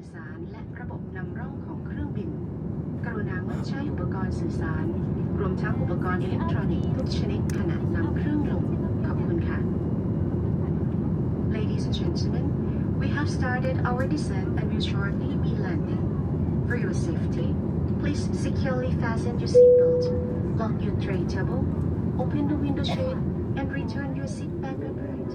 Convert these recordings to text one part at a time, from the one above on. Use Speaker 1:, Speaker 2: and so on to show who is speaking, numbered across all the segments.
Speaker 1: สื่อสารและระบบนำร่องของเครื่องบินกรุณางดใช้อุปกรณ์สื่อสารรวมทั้งอุปกรณ์อิเล็กทรอนิกส์ทุกชนิดขณะนำเครื่องลงขอบคุณค่ะ Ladies and gentlemen, we have started our descent and will shortly be landing. For your safety, please securely fasten your seatbelt, lock your tray table, open the window shade, and return your seat back upright.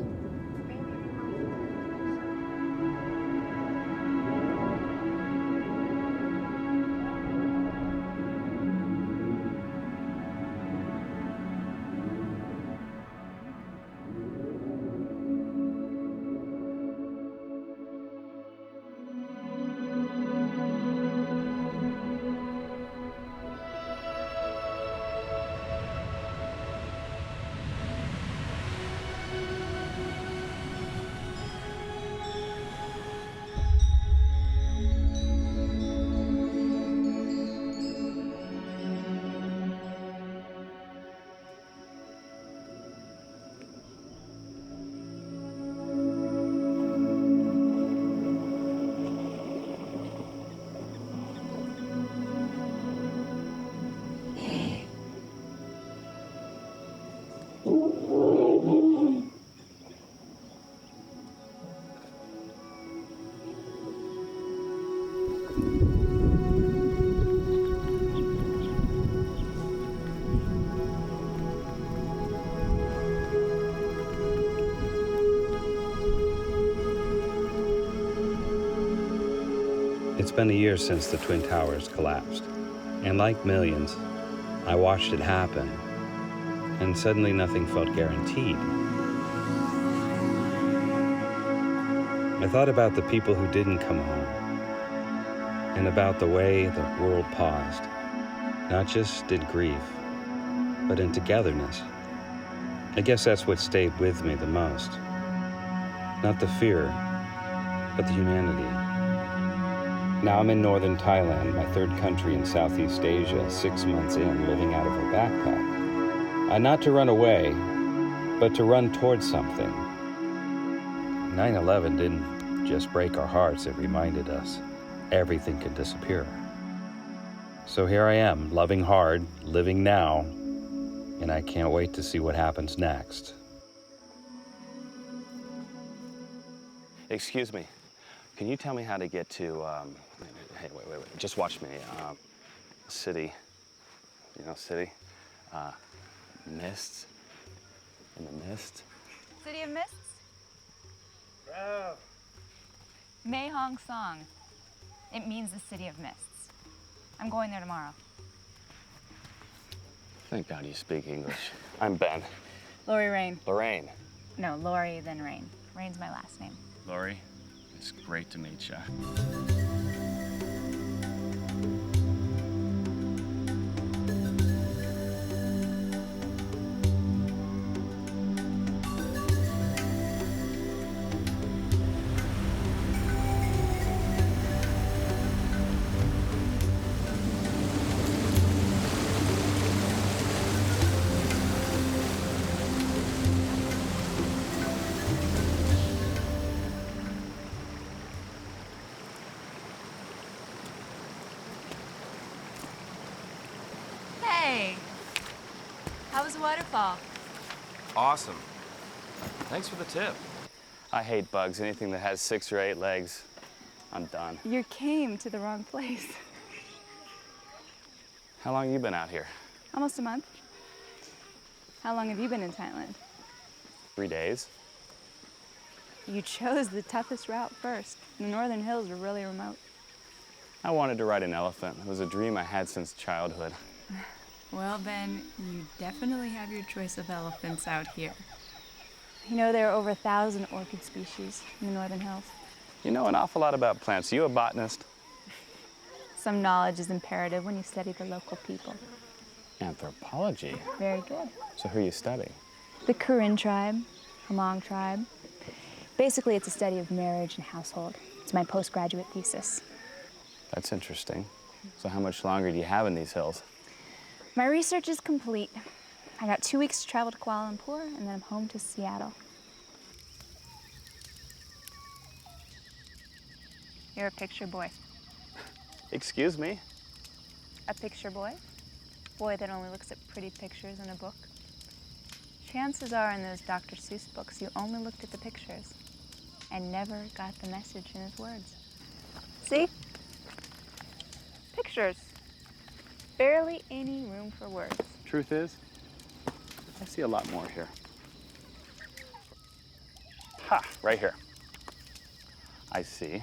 Speaker 2: It's been a year since the Twin Towers collapsed, and like millions, I watched it happen, and suddenly nothing felt guaranteed. I thought about the people who didn't come home, and about the way the world paused, not just in grief, but in togetherness. I guess that's what stayed with me the most. Not the fear, but the humanity. Now I'm in northern Thailand, my third country in Southeast Asia, 6 months in, living out of a backpack. Not to run away, but to run towards something. 9/11 didn't just break our hearts, it reminded us everything could disappear. So here I am, loving hard, living now, and I can't wait to see what happens next. Excuse me, can you tell me how to get to, hey, wait, just watch me. City, city, mists, in the mist.
Speaker 3: City of Mists?
Speaker 2: Bro.
Speaker 3: Mae Hong Song. It means the City of Mists. I'm going there tomorrow.
Speaker 2: Thank God you speak English. I'm Ben.
Speaker 3: Lori Rain.
Speaker 2: Lorraine.
Speaker 3: No, Lori, then Rain. Rain's my last name.
Speaker 2: Lori, it's great to meet you.
Speaker 3: Hey! How was the waterfall?
Speaker 2: Awesome. Thanks for the tip. I hate bugs. Anything that has 6 or 8 legs, I'm done.
Speaker 3: You came to the wrong place.
Speaker 2: How long have you been out here?
Speaker 3: Almost a month. How long have you been in Thailand?
Speaker 2: 3 days.
Speaker 3: You chose the toughest route first. The northern hills are really remote.
Speaker 2: I wanted to ride an elephant. It was a dream I had since childhood.
Speaker 4: Well, Ben, you definitely have your choice of elephants out here.
Speaker 3: You know there are over 1,000 orchid species in the northern hills.
Speaker 2: You know an awful lot about plants. Are you a botanist?
Speaker 3: Some knowledge is imperative when you study the local people.
Speaker 2: Anthropology?
Speaker 3: Very good.
Speaker 2: So who are you studying?
Speaker 3: The Karen tribe, Hmong tribe. Basically, it's a study of marriage and household. It's my postgraduate thesis.
Speaker 2: That's interesting. So how much longer do you have in these hills?
Speaker 3: My research is complete. I got 2 weeks to travel to Kuala Lumpur, and then I'm home to Seattle. You're a picture boy.
Speaker 2: Excuse me?
Speaker 3: A picture boy? Boy that only looks at pretty pictures in a book. Chances are in those Dr. Seuss books you only looked at the pictures and never got the message in his words. See? Pictures. Barely any room for words.
Speaker 2: Truth is, I see a lot more here. Ha, right here. I see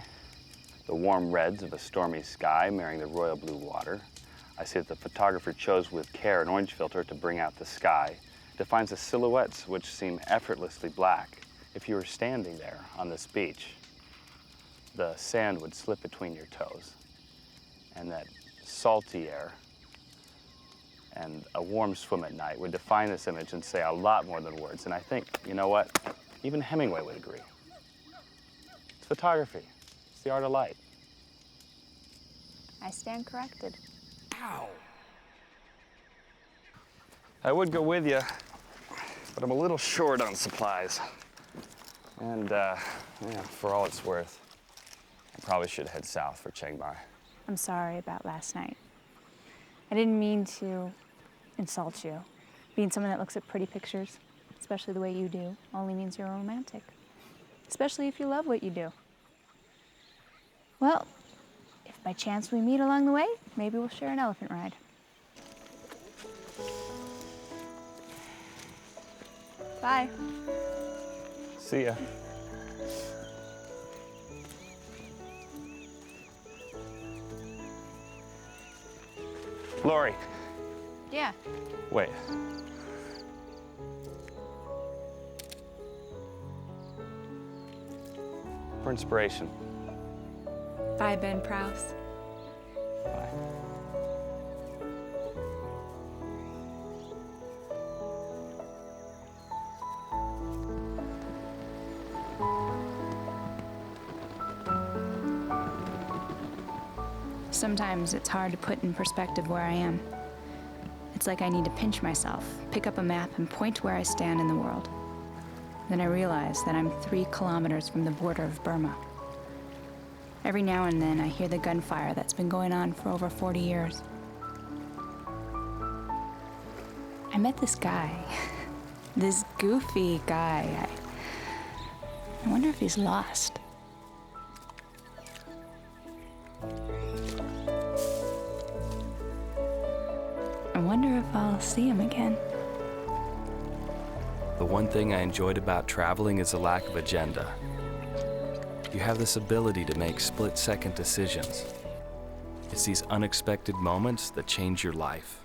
Speaker 2: the warm reds of a stormy sky marrying the royal blue water. I see that the photographer chose with care an orange filter to bring out the sky. It defines the silhouettes which seem effortlessly black. If you were standing there on this beach, the sand would slip between your toes, and that salty air and a warm swim at night would define this image and say a lot more than words. And I think, you know what? Even Hemingway would agree. It's photography. It's the art of light.
Speaker 3: I stand corrected.
Speaker 2: Ow! I would go with you, but I'm a little short on supplies. And, yeah, for all it's worth, I probably should head south for Chiang Mai.
Speaker 3: I'm sorry about last night. I didn't mean to insult you. Being someone that looks at pretty pictures, especially the way you do, only means you're romantic. Especially if you love what you do. Well, if by chance we meet along the way, maybe we'll share an elephant ride. Bye.
Speaker 2: See ya. Lori,
Speaker 3: Yeah.
Speaker 2: wait. For inspiration.
Speaker 4: Bye, Ben Prowse.
Speaker 2: Bye.
Speaker 3: Sometimes it's hard to put in perspective where I am. It's like I need to pinch myself, pick up a map, and point to where I stand in the world. Then I realize that I'm 3 kilometers from the border of Burma. Every now and then I hear the gunfire that's been going on for over 40 years. I met this guy, this goofy guy. I wonder if he's lost. I wonder if I'll see him again.
Speaker 5: The one thing I enjoyed about traveling is the lack of agenda. You have this ability to make split-second decisions. It's these unexpected moments that change your life.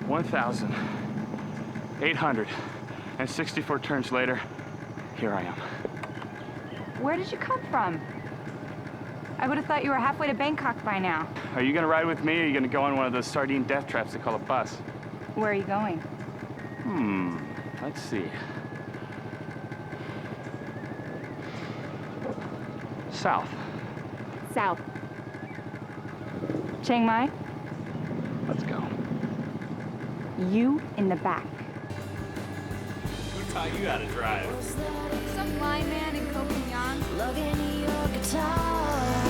Speaker 2: $1,864 turns later, here I am.
Speaker 3: Where did you come from? I would have thought you were halfway to Bangkok by now.
Speaker 2: Are you gonna ride with me, or are you gonna go on one of those sardine death traps they call a bus?
Speaker 3: Where are you going?
Speaker 2: Let's see. South.
Speaker 3: South. Chiang Mai?
Speaker 2: Let's go.
Speaker 3: You in the back.
Speaker 5: Who taught you how to drive?
Speaker 4: Some blind man in Copenhagen.
Speaker 6: Plugging your guitar,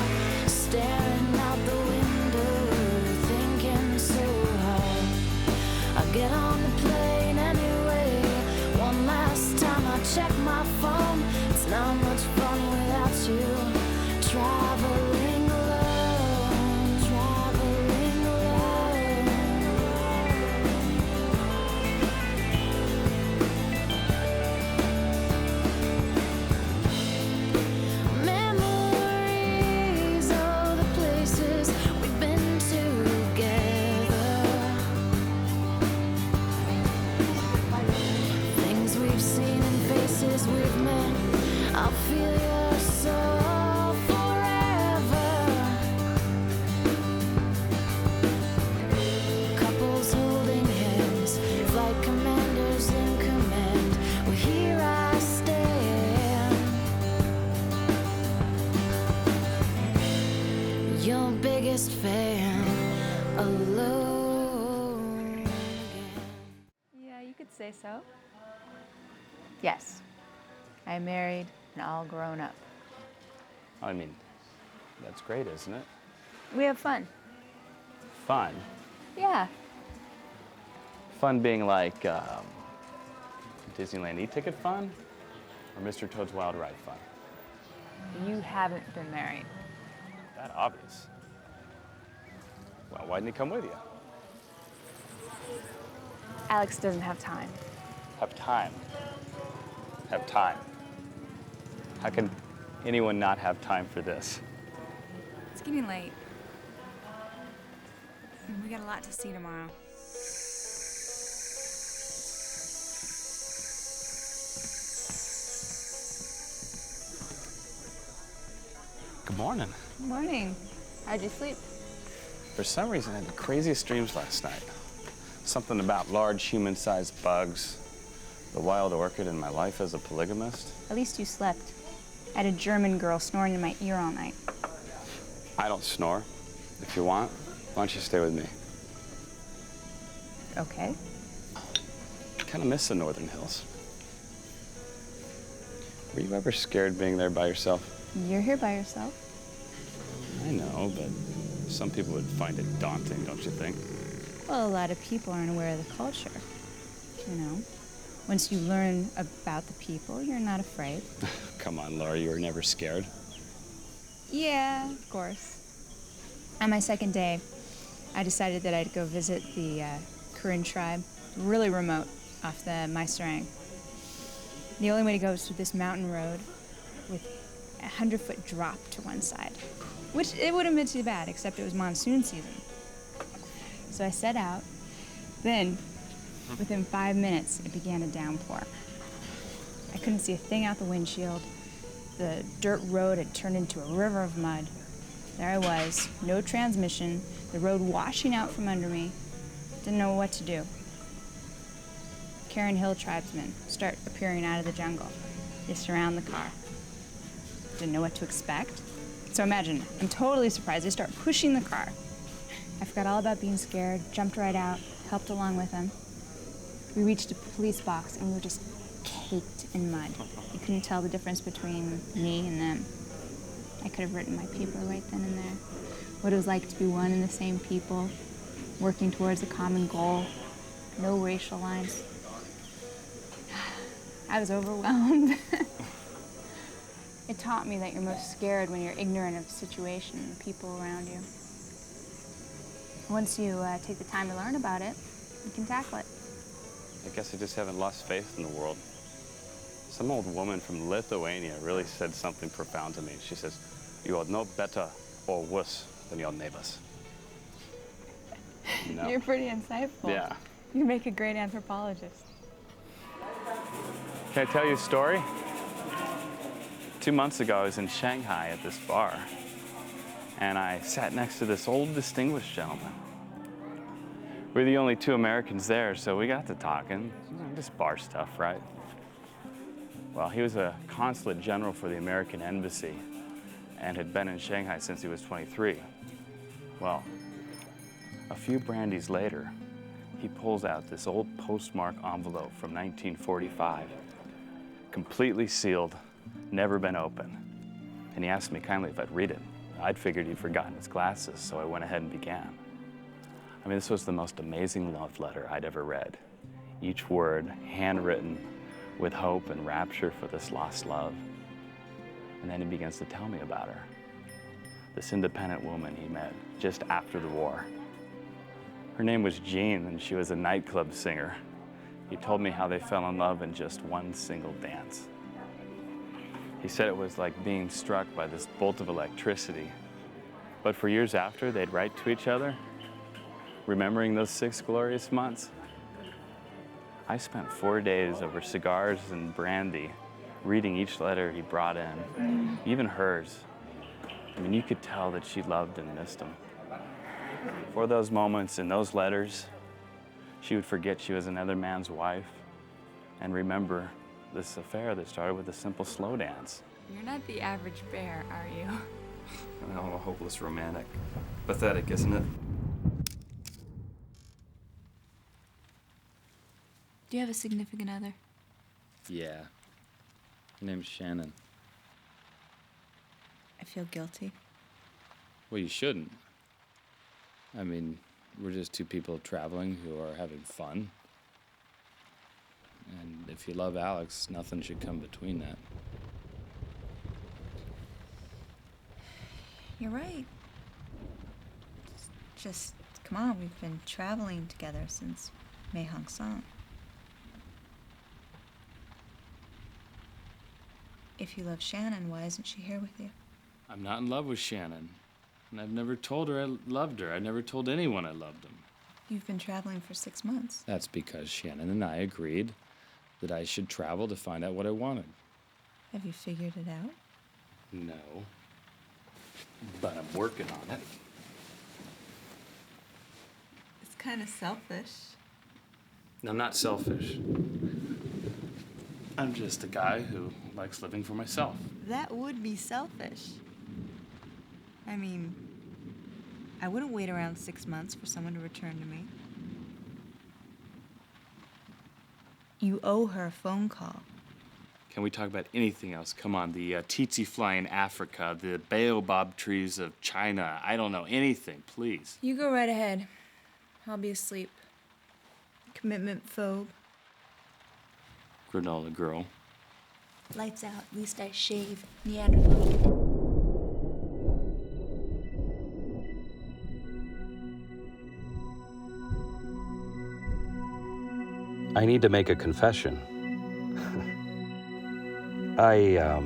Speaker 6: staring out the window, thinking so hard. I get on the plane anyway. One last time I check my phone. It's not much fun without you. chest fan alone again.
Speaker 3: Yeah, you could say so. Yes, I'm married and all grown up.
Speaker 2: I mean, that's great, isn't it?
Speaker 3: We have fun.
Speaker 2: Fun.
Speaker 3: Yeah.
Speaker 2: Fun being like Disneyland e-ticket fun, or Mr. Toad's Wild Ride fun?
Speaker 3: You haven't been married.
Speaker 2: That obvious. Well, why didn't he come with you?
Speaker 3: Alex doesn't have time.
Speaker 2: Have time. Have time. How can anyone not have time for this?
Speaker 4: It's getting late. And we got a lot to see tomorrow.
Speaker 2: Good morning.
Speaker 3: Morning. How'd you sleep?
Speaker 2: For some reason, I had the craziest dreams last night. Something about large human-sized bugs, the wild orchid, and my life as a polygamist.
Speaker 3: At least you slept. I had a German girl snoring in my ear all night.
Speaker 2: I don't snore. If you want, why don't you stay with me?
Speaker 3: Okay.
Speaker 2: I kind of miss the Northern Hills. Were you ever scared being there by yourself?
Speaker 3: You're here by yourself.
Speaker 2: I know, but some people would find it daunting, don't you think?
Speaker 3: Well, a lot of people aren't aware of the culture. You know, once you learn about the people, you're not afraid.
Speaker 2: Come on, Laura, you were never scared.
Speaker 3: Yeah, of course. On my second day, I decided that I'd go visit the Karen tribe, really remote, off the Meisterang. The only way to go is through this mountain road with a 100-foot drop to one side, which it wouldn't have been too bad, except it was monsoon season. So I set out. Then, within 5 minutes, it began to downpour. I couldn't see a thing out the windshield. The dirt road had turned into a river of mud. There I was, no transmission, the road washing out from under me. Didn't know what to do. Karen Hill tribesmen start appearing out of the jungle. They surround the car. Didn't know what to expect. So imagine, I'm totally surprised. They start pushing the car. I forgot all about being scared, jumped right out, helped along with them. We reached a police box and we were just caked in mud. You couldn't tell the difference between me and them. I could have written my paper right then and there. What it was like to be one and the same people, working towards a common goal, no racial lines. I was overwhelmed. It taught me that you're most scared when you're ignorant of the situation and the people around you. Once you take the time to learn about it, you can tackle it.
Speaker 2: I guess I just haven't lost faith in the world. Some old woman from Lithuania really said something profound to me. She says, "You are no better or worse than your neighbors." You know?
Speaker 3: You're pretty insightful.
Speaker 2: Yeah.
Speaker 3: You make a great anthropologist.
Speaker 2: Can I tell you a story? 2 months ago, I was in Shanghai at this bar, and I sat next to this old distinguished gentleman. We're the only two Americans there, so we got to talking. Just bar stuff, right? Well, he was a consulate general for the American embassy and had been in Shanghai since he was 23. Well, a few brandies later, he pulls out this old postmark envelope from 1945, completely sealed, never been opened. And he asked me kindly if I'd read it. I'd figured he'd forgotten his glasses, so I went ahead and began. I mean, this was the most amazing love letter I'd ever read. Each word handwritten with hope and rapture for this lost love. And then he begins to tell me about her. This independent woman he met just after the war. Her name was Jean, and she was a nightclub singer. He told me how they fell in love in just one single dance. He said it was like being struck by this bolt of electricity. But for years after, they'd write to each other, remembering those 6 glorious months. I spent 4 days over cigars and brandy, reading each letter he brought in, even hers. I mean, you could tell that she loved and missed him. For those moments in those letters, she would forget she was another man's wife and remember this affair that started with a simple slow dance.
Speaker 4: You're not the average bear, are you?
Speaker 5: I'm a hopeless romantic. Pathetic, isn't it?
Speaker 3: Do you have a significant other?
Speaker 2: Yeah. Her name's Shannon.
Speaker 3: I feel guilty.
Speaker 2: Well, you shouldn't. I mean, we're just two people traveling who are having fun. And if you love Alex, nothing should come between that.
Speaker 3: You're right. Just come on, we've been traveling together since Mae Hong Son. If you love Shannon, why isn't she here with you?
Speaker 2: I'm not in love with Shannon. And I've never told her I loved her. I never told anyone I loved them.
Speaker 3: You've been traveling for 6 months.
Speaker 2: That's because Shannon and I agreed that I should travel to find out what I wanted.
Speaker 3: Have you figured it out?
Speaker 2: No. But I'm working on it.
Speaker 3: It's kind of selfish.
Speaker 2: I'm not selfish. I'm just a guy who likes living for myself.
Speaker 3: That would be selfish. I mean, I wouldn't wait around 6 months for someone to return to me. You owe her a phone call.
Speaker 2: Can we talk about anything else? Come on, the tsetse fly in Africa, the baobab trees of China. I don't know, anything, please.
Speaker 3: You go right ahead. I'll be asleep. Commitment phobe.
Speaker 2: Granola girl.
Speaker 3: Lights out. At least I shave. Neanderthal.
Speaker 2: I need to make a confession. I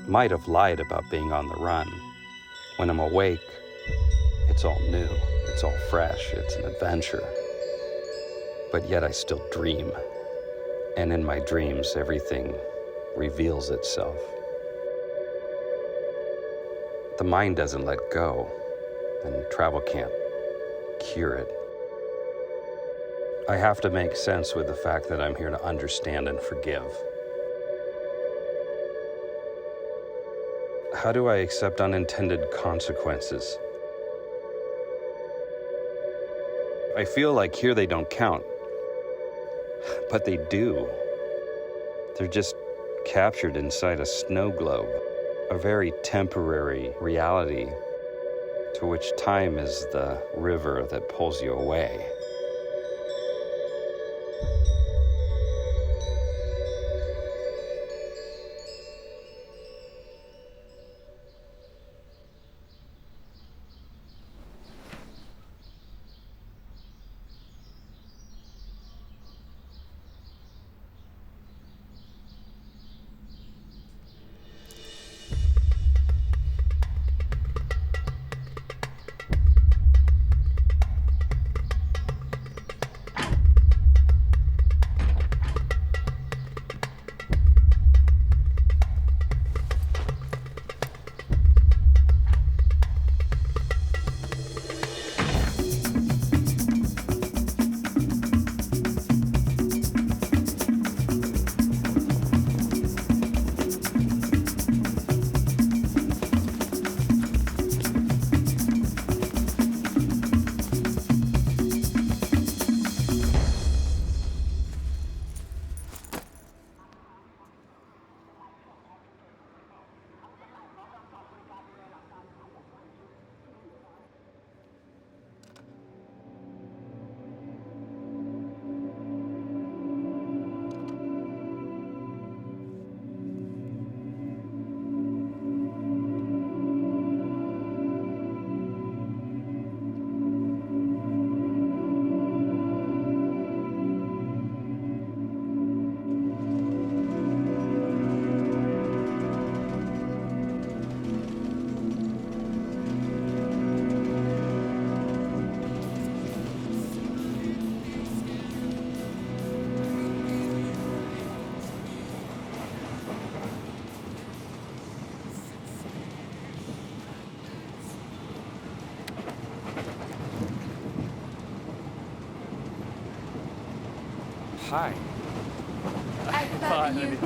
Speaker 2: might have lied about being on the run. When I'm awake, it's all new, it's all fresh, it's an adventure. But yet I still dream. And in my dreams, everything reveals itself. The mind doesn't let go, and travel can't cure it. I have to make sense with the fact that I'm here to understand and forgive. How do I accept unintended consequences? I feel like here they don't count, but they do. They're just captured inside a snow globe, a very temporary reality to which time is the river that pulls you away. Hi.
Speaker 3: I thought you...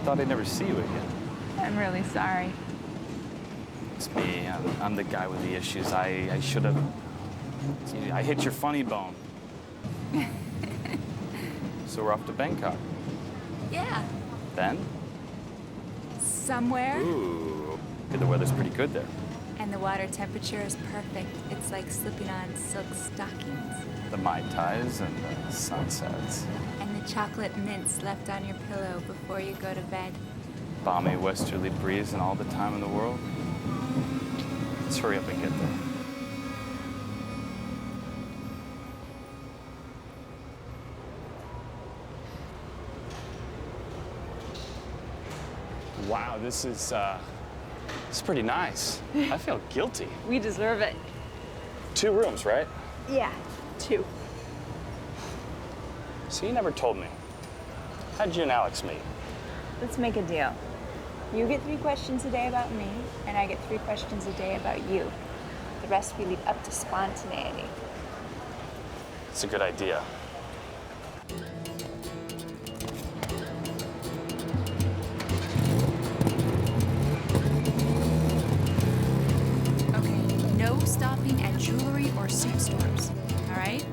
Speaker 2: thought I'd never see you again.
Speaker 4: I'm really sorry.
Speaker 5: It's me. I'm the guy with the issues. I should have. I hit your funny bone. So we're off to Bangkok.
Speaker 4: Yeah.
Speaker 5: Then?
Speaker 4: Somewhere.
Speaker 5: Ooh. The weather's pretty good there.
Speaker 3: And the water temperature is perfect. It's like slipping on silk stockings.
Speaker 5: The Mai Tais and the sunsets.
Speaker 3: And the chocolate mints left on your pillow before you go to bed.
Speaker 5: Balmy westerly breeze and all the time in the world. Let's hurry up and get there. Wow, this is pretty nice. I feel guilty.
Speaker 4: We deserve it.
Speaker 5: 2 rooms, right?
Speaker 4: Yeah, 2.
Speaker 5: So you never told me. How'd you and Alex meet?
Speaker 3: Let's make a deal. You get 3 questions a day about me, and I get 3 questions a day about you. The rest we leave up to spontaneity.
Speaker 5: It's a good idea.
Speaker 4: Okay, no stopping at jewelry or suit stores, all right?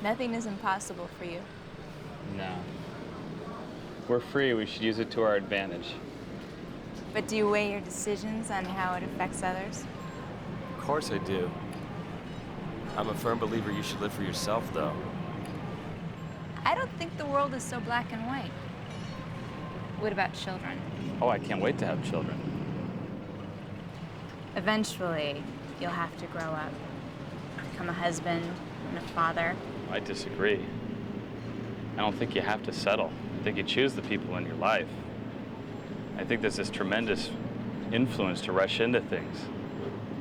Speaker 3: Nothing is impossible for you.
Speaker 5: No. We're free. We should use it to our advantage.
Speaker 3: But do you weigh your decisions on how it affects others?
Speaker 5: Of course I do. I'm a firm believer you should live for yourself, though.
Speaker 3: I don't think the world is so black and white. What about children?
Speaker 5: Oh, I can't wait to have children.
Speaker 3: Eventually, you'll have to grow up, become a husband and a father.
Speaker 5: I disagree. I don't think you have to settle. I think you choose the people in your life. I think there's this tremendous influence to rush into things.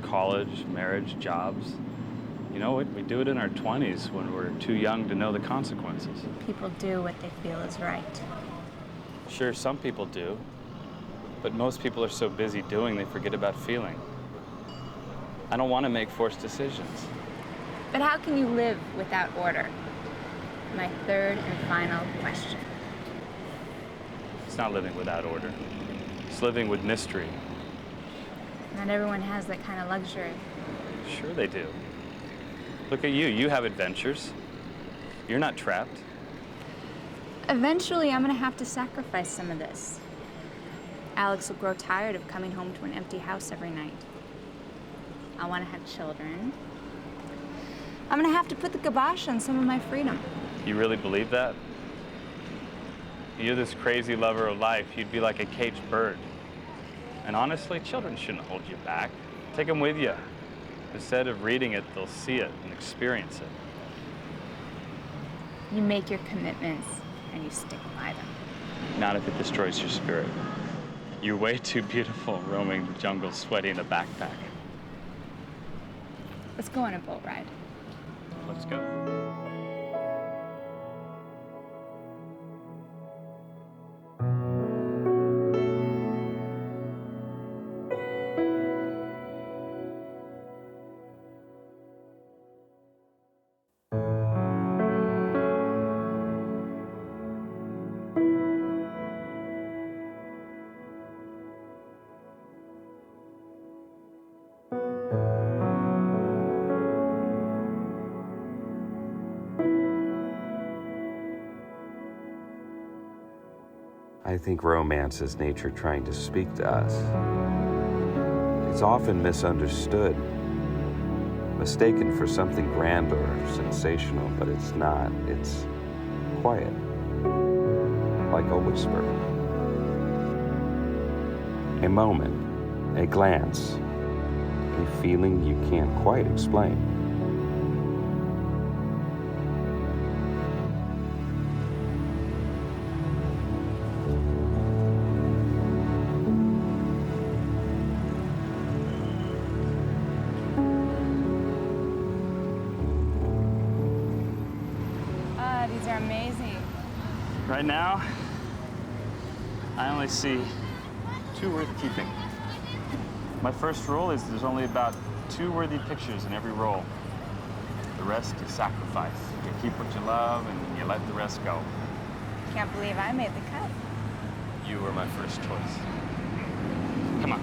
Speaker 5: College, marriage, jobs. You know, we do it in our 20s when we're too young to know the consequences.
Speaker 3: People do what they feel is right.
Speaker 5: Sure, some people do. But most people are so busy doing, they forget about feeling. I don't want to make forced decisions.
Speaker 3: But how can you live without order? My 3rd and final question.
Speaker 5: It's not living without order. It's living with mystery.
Speaker 3: Not everyone has that kind of luxury.
Speaker 5: Sure they do. Look at you. You have adventures. You're not trapped.
Speaker 3: Eventually, I'm gonna have to sacrifice some of this. Alex will grow tired of coming home to an empty house every night. I want to have children. I'm gonna have to put the kibosh on some of my freedom.
Speaker 5: You really believe that? You're this crazy lover of life. You'd be like a caged bird. And honestly, children shouldn't hold you back. Take them with you. Instead of reading it, they'll see it and experience it.
Speaker 3: You make your commitments and you stick by them.
Speaker 5: Not if it destroys your spirit. You're way too beautiful roaming the jungle sweating a backpack.
Speaker 3: Let's go on a boat ride.
Speaker 5: Let's go.
Speaker 2: I think romance is nature trying to speak to us. It's often misunderstood, mistaken for something grand or sensational, but it's not. It's quiet, like a whisper. A moment, a glance, a feeling you can't quite explain.
Speaker 3: These are amazing.
Speaker 5: Right now, I only see 2 worth keeping. My first rule is there's only about
Speaker 2: 2 worthy pictures in every role. The rest is sacrifice. You keep what you love and you let the rest go.
Speaker 3: Can't believe I made the cut.
Speaker 2: You were my first choice. Come on.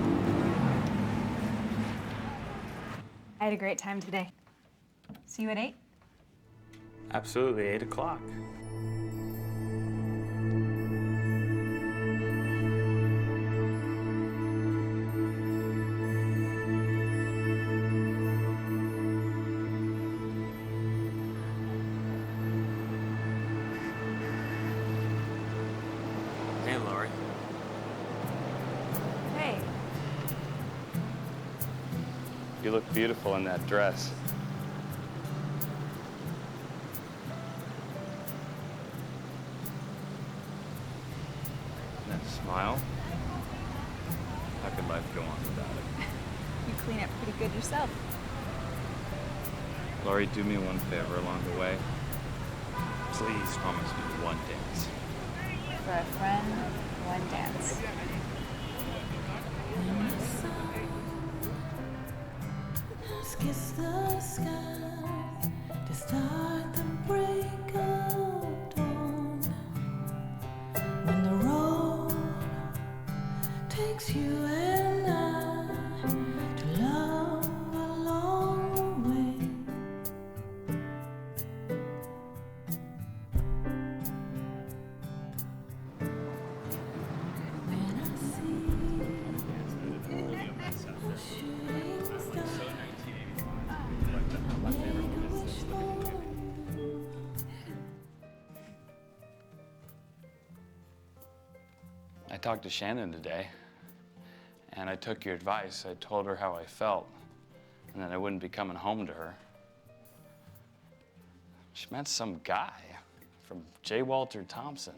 Speaker 3: I had a great time today. See you at 8?
Speaker 2: Absolutely, 8 o'clock. Hey, Lori.
Speaker 3: Hey.
Speaker 2: You look beautiful in that dress. That smile. How could life go on without it?
Speaker 3: You clean up pretty good yourself.
Speaker 2: Lori, do me one favor along the way. Please promise me one dance.
Speaker 3: For a friend, one dance.
Speaker 6: Kiss the sky to start the break of dawn. When the road takes you and I to love along the way. When I see a shooting star.
Speaker 2: I talked to Shannon today, and I took your advice. I told her how I felt, and that I wouldn't be coming home to her. She met some guy from J. Walter Thompson.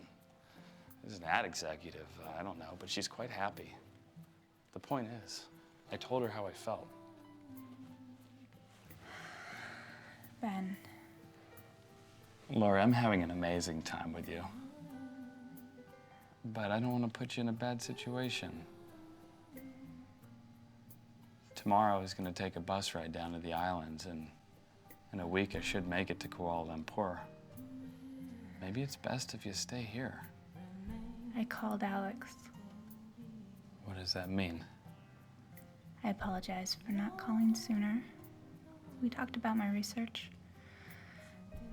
Speaker 2: He's an ad executive. I don't know, but she's quite happy. The point is, I told her how I felt.
Speaker 3: Ben,
Speaker 2: Laura, I'm having an amazing time with you. But I don't want to put you in a bad situation. Tomorrow I was going to take a bus ride down to the islands, and in a week I should make it to Kuala Lumpur. Maybe it's best if you stay here.
Speaker 3: I called Alex.
Speaker 2: What does that mean?
Speaker 3: I apologize for not calling sooner. We talked about my research.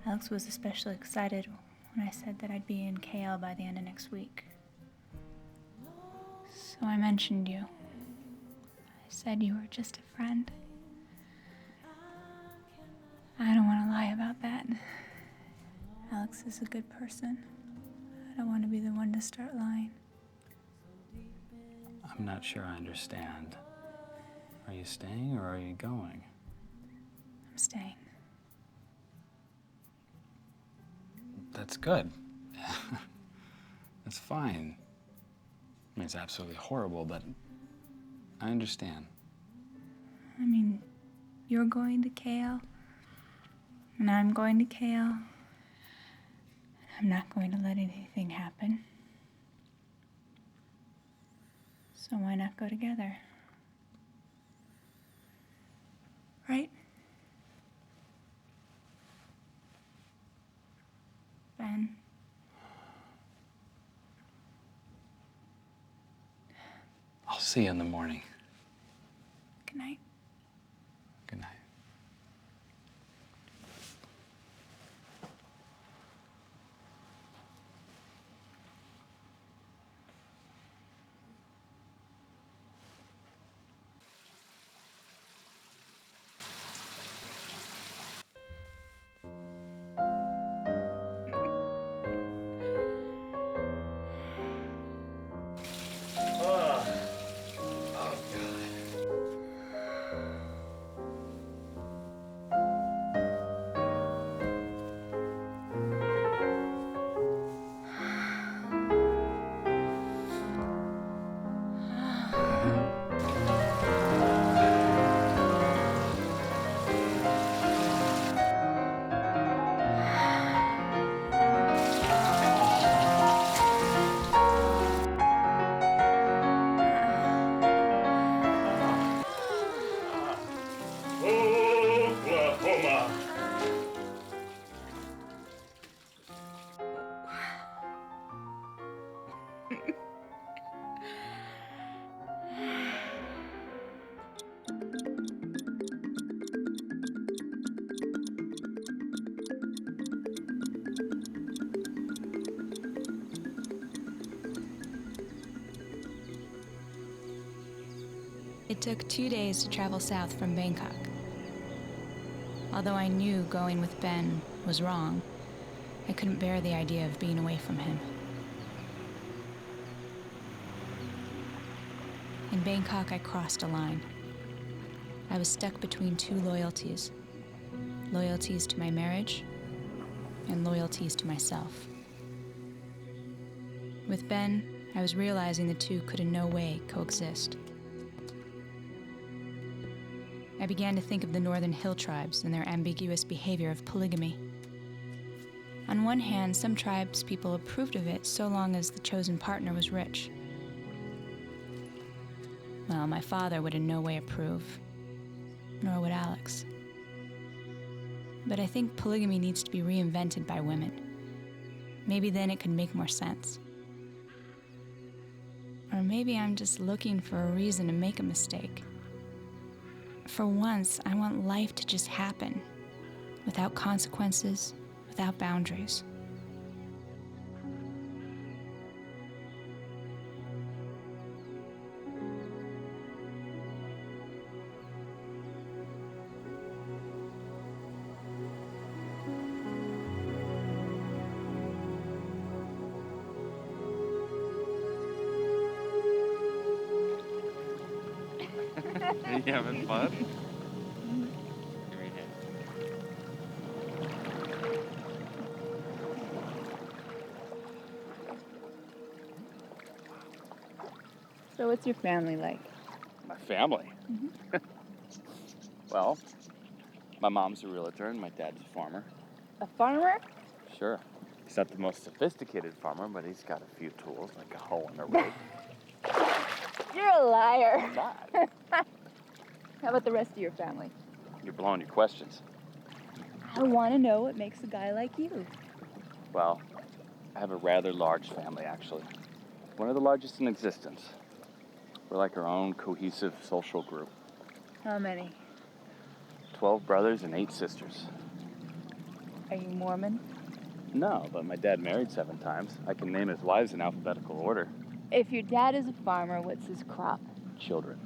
Speaker 3: Alex was especially excited when I said that I'd be in KL by the end of next week. So I mentioned you. I said you were just a friend. I don't want to lie about that. Alex is a good person. I don't want to be the one to start lying.
Speaker 2: I'm not sure I understand. Are you staying or are you going?
Speaker 3: I'm staying.
Speaker 2: That's good. That's fine. I mean, it's absolutely horrible, but I understand.
Speaker 3: I mean, you're going to KL, and I'm going to KL. I'm not going to let anything happen. So why not go together? Right? Ben.
Speaker 2: I'll see you in the morning.
Speaker 3: Good night.
Speaker 2: Good night.
Speaker 3: It took 2 days to travel south from Bangkok. Although I knew going with Ben was wrong, I couldn't bear the idea of being away from him. In Bangkok, I crossed a line. I was stuck between two loyalties. Loyalties to my marriage and loyalties to myself. With Ben, I was realizing the two could in no way coexist. I began to think of the Northern Hill tribes and their ambiguous behavior of polygamy. On one hand, some tribes people approved of it so long as the chosen partner was rich. Well, my father would in no way approve, nor would Alex. But I think polygamy needs to be reinvented by women. Maybe then it could make more sense. Or maybe I'm just looking for a reason to make a mistake. For once, I want life to just happen, without consequences, without boundaries.
Speaker 2: Are you having fun?
Speaker 4: So what's your family like?
Speaker 7: My family? Well, my mom's a realtor and my dad's a farmer.
Speaker 4: A farmer?
Speaker 7: Sure. He's not the most sophisticated farmer, but he's got a few tools, like a hoe and a rake.
Speaker 4: You're a liar.
Speaker 7: God,
Speaker 4: How about the rest of your family?
Speaker 7: you're blowing your questions.
Speaker 4: I want to know what makes a guy like you.
Speaker 7: Well, I have a rather large family, actually. One of the largest in existence. We're like our own cohesive social group.
Speaker 4: How many?
Speaker 7: 12 brothers and 8 sisters.
Speaker 4: Are you Mormon?
Speaker 7: No, but my dad married 7 times. I can name his wives in alphabetical order.
Speaker 4: If your dad is a farmer, what's his crop?
Speaker 7: Children.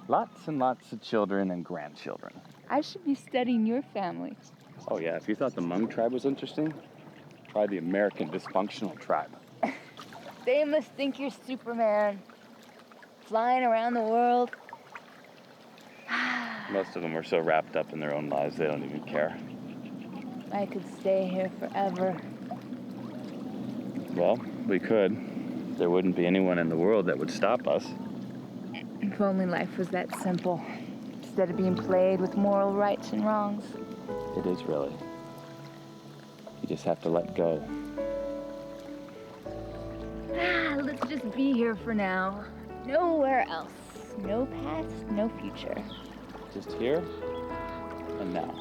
Speaker 7: Lots and lots of children and grandchildren.
Speaker 4: I should be studying your family.
Speaker 7: Oh yeah, if you thought the Hmong tribe was interesting, try the American dysfunctional tribe.
Speaker 4: They must think you're Superman. Flying around the world.
Speaker 7: Most of them are so wrapped up in their own lives they don't even care.
Speaker 4: I could stay here forever.
Speaker 7: Well, we could. There wouldn't be anyone in the world that would stop us.
Speaker 4: If only life was that simple. Instead of being played with moral rights and wrongs.
Speaker 7: It is really. You just have to let go.
Speaker 4: Let's just be here for now. Nowhere else. No past, no future.
Speaker 7: Just here and now.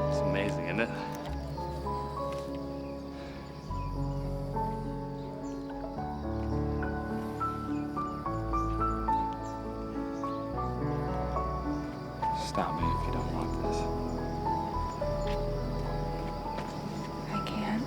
Speaker 7: It's amazing, isn't it? Stop me if you don't want this.
Speaker 4: I can't.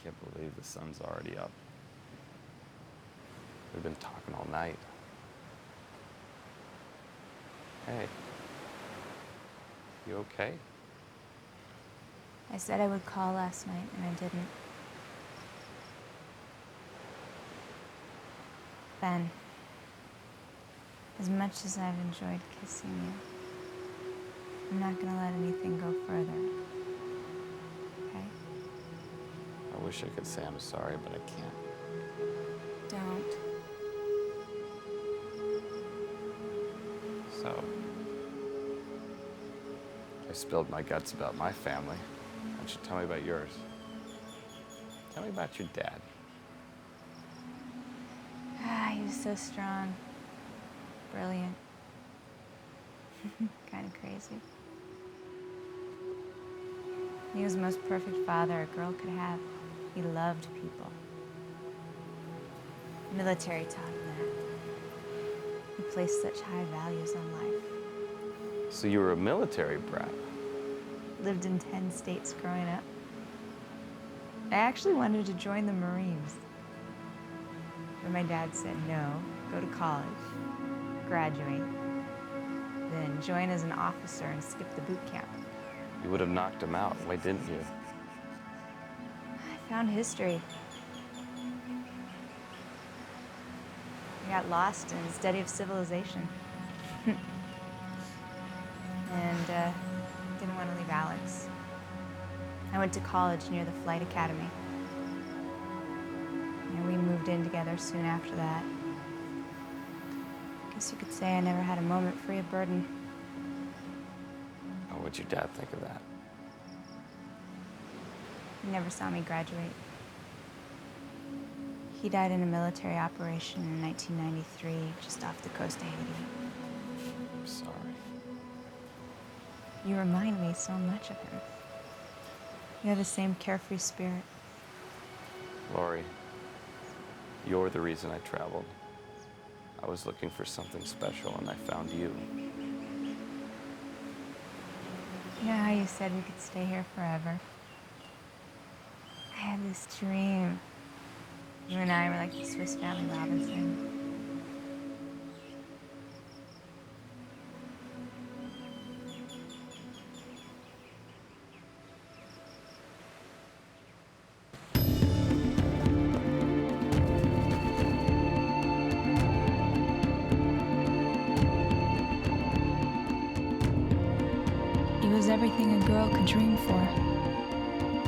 Speaker 5: can't believe the sun's already up. We've been talking all night. Hey, you okay?
Speaker 3: I said I would call last night, and I didn't. Ben, as much as I've enjoyed kissing you, I'm not gonna let anything go further. Okay?
Speaker 5: I wish I could say I'm sorry, but I can't.
Speaker 3: Don't.
Speaker 5: So, I spilled my guts about my family. Why don't you tell me about yours? Tell me about your dad.
Speaker 3: He was so strong. Brilliant. Kind of crazy. He was the most perfect father a girl could have. He loved people. Military taught him that. He placed such high values on life.
Speaker 5: So you were a military brat?
Speaker 3: Lived in 10 states growing up. I actually wanted to join the Marines. But my dad said no, go to college, graduate, then join as an officer and skip the boot camp.
Speaker 5: You would have knocked him out. Why didn't you?
Speaker 3: I found history. I got lost in the study of civilization. And didn't want to leave Alex. I went to college near the Flight Academy. And we moved in together soon after that. Guess you could say I never had a moment free of burden.
Speaker 5: What would your dad think of that?
Speaker 3: He never saw me graduate. He died in a military operation in 1993, just off the coast of Haiti.
Speaker 5: I'm sorry.
Speaker 3: You remind me so much of him. You have the same carefree spirit.
Speaker 5: Lori, you're the reason I traveled. I was looking for something special and I found you.
Speaker 3: You know how you said we could stay here forever? I had this dream. You and I were like the Swiss Family Robinson. He was everything a girl could dream for.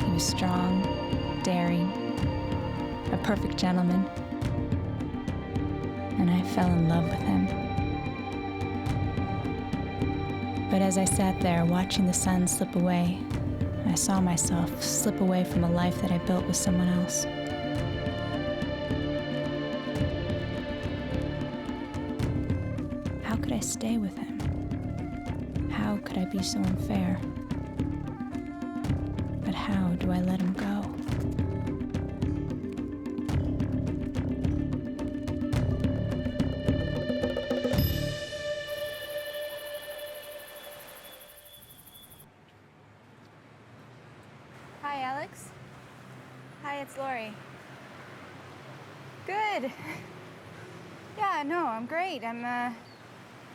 Speaker 3: He was strong, daring, a perfect gentleman. And I fell in love with him. But as I sat there watching the sun slip away, I saw myself slip away from a life that I built with someone else. How could I stay with him? How could I be so unfair? But how do I let him go? Hi, Alex. Hi, it's Lori. Good. Yeah, no, I'm great. I'm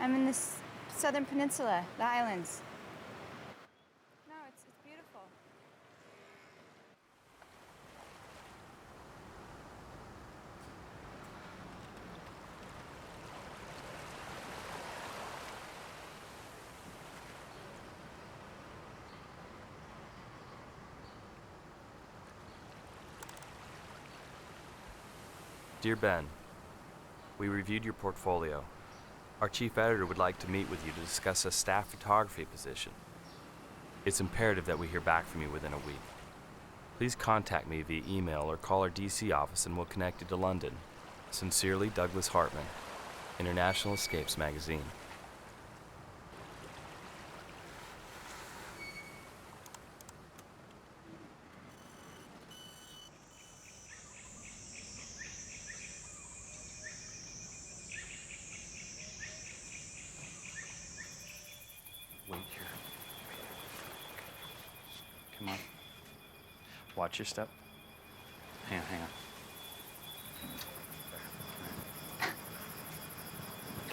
Speaker 3: in this southern peninsula, the islands. No, it's beautiful.
Speaker 5: Dear Ben, we reviewed your portfolio. Our chief editor would like to meet with you to discuss a staff photography position. It's imperative that we hear back from you within a week. Please contact me via email or call our DC office and we'll connect you to London. Sincerely, Douglas Hartman, International Escapes Magazine. Wait here. Come on. Watch your step.
Speaker 7: hang on.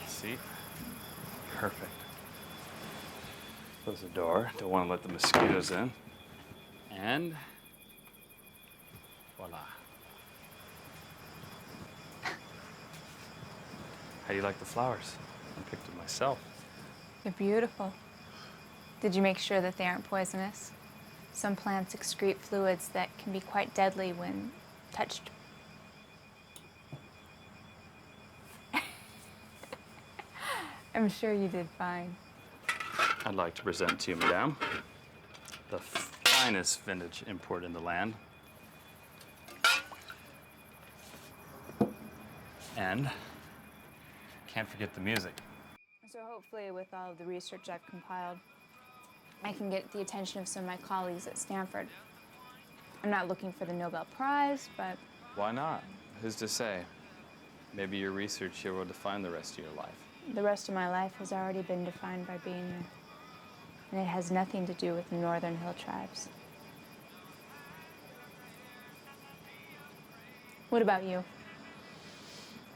Speaker 7: See? Perfect. Close the door. Don't want to let the mosquitoes in. And voila. How do you like the flowers? I picked them myself.
Speaker 3: They're beautiful. Did you make sure that they aren't poisonous? Some plants excrete fluids that can be quite deadly when touched. I'm sure you did fine.
Speaker 7: I'd like to present to you, madame, the finest vintage import in the land. And can't forget the music.
Speaker 3: So hopefully with all of the research I've compiled, I can get the attention of some of my colleagues at Stanford. I'm not looking for the Nobel Prize, but...
Speaker 7: Why not? Who's to say? Maybe your research here will define the rest of your life.
Speaker 3: the rest of my life has already been defined by being here. And it has nothing to do with the Northern Hill tribes. What about you?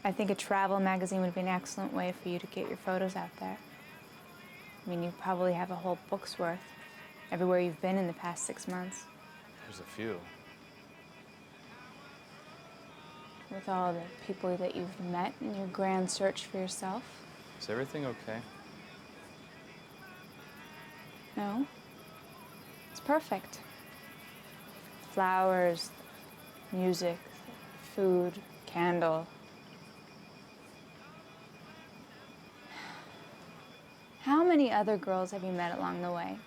Speaker 3: I think a travel magazine would be an excellent way for you to get your photos out there. I mean, you probably have a whole book's worth everywhere you've been in the past 6 months.
Speaker 7: There's a few.
Speaker 3: With all the people that you've met in your grand search for yourself.
Speaker 7: Is everything okay?
Speaker 3: No. It's perfect. Flowers, music, food, candle. How many other girls have you met along the way?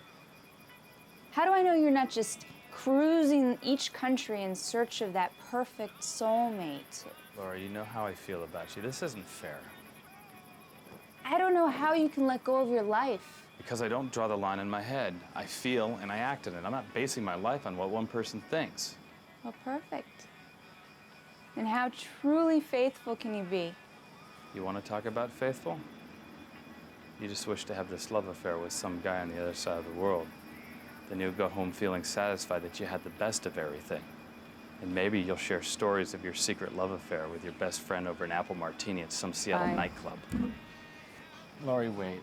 Speaker 3: How do I know you're not just cruising each country in search of that perfect soulmate?
Speaker 7: Laura, you know how I feel about you. This isn't fair.
Speaker 3: I don't know how you can let go of your life.
Speaker 7: Because I don't draw the line in my head. I feel and I act in it. I'm not basing my life on what one person thinks.
Speaker 3: Well, perfect. And how truly faithful can you be?
Speaker 7: You want to talk about faithful? You just wish to have this love affair with some guy on the other side of the world. Then you'll go home feeling satisfied that you had the best of everything. And maybe you'll share stories of your secret love affair with your best friend over an apple martini at some Seattle
Speaker 3: Fine.
Speaker 7: nightclub. Laurie, wait.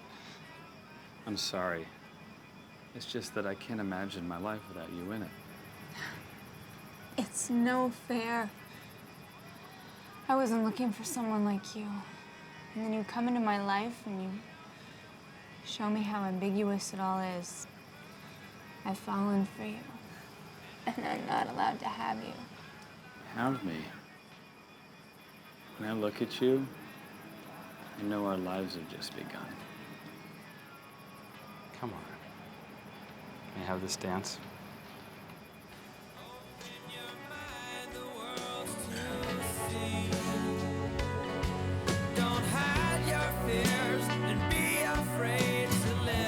Speaker 7: I'm sorry. It's just that I can't imagine my life without you in it.
Speaker 3: It's no fair. I wasn't looking for someone like you. And then you come into my life and you show me how ambiguous it all is. I've fallen for you. And I'm not allowed to have you.
Speaker 7: Have me. When I look at you, I know our lives have just begun. Come on. May I have this dance?
Speaker 8: Don't hide your fears and be afraid to live.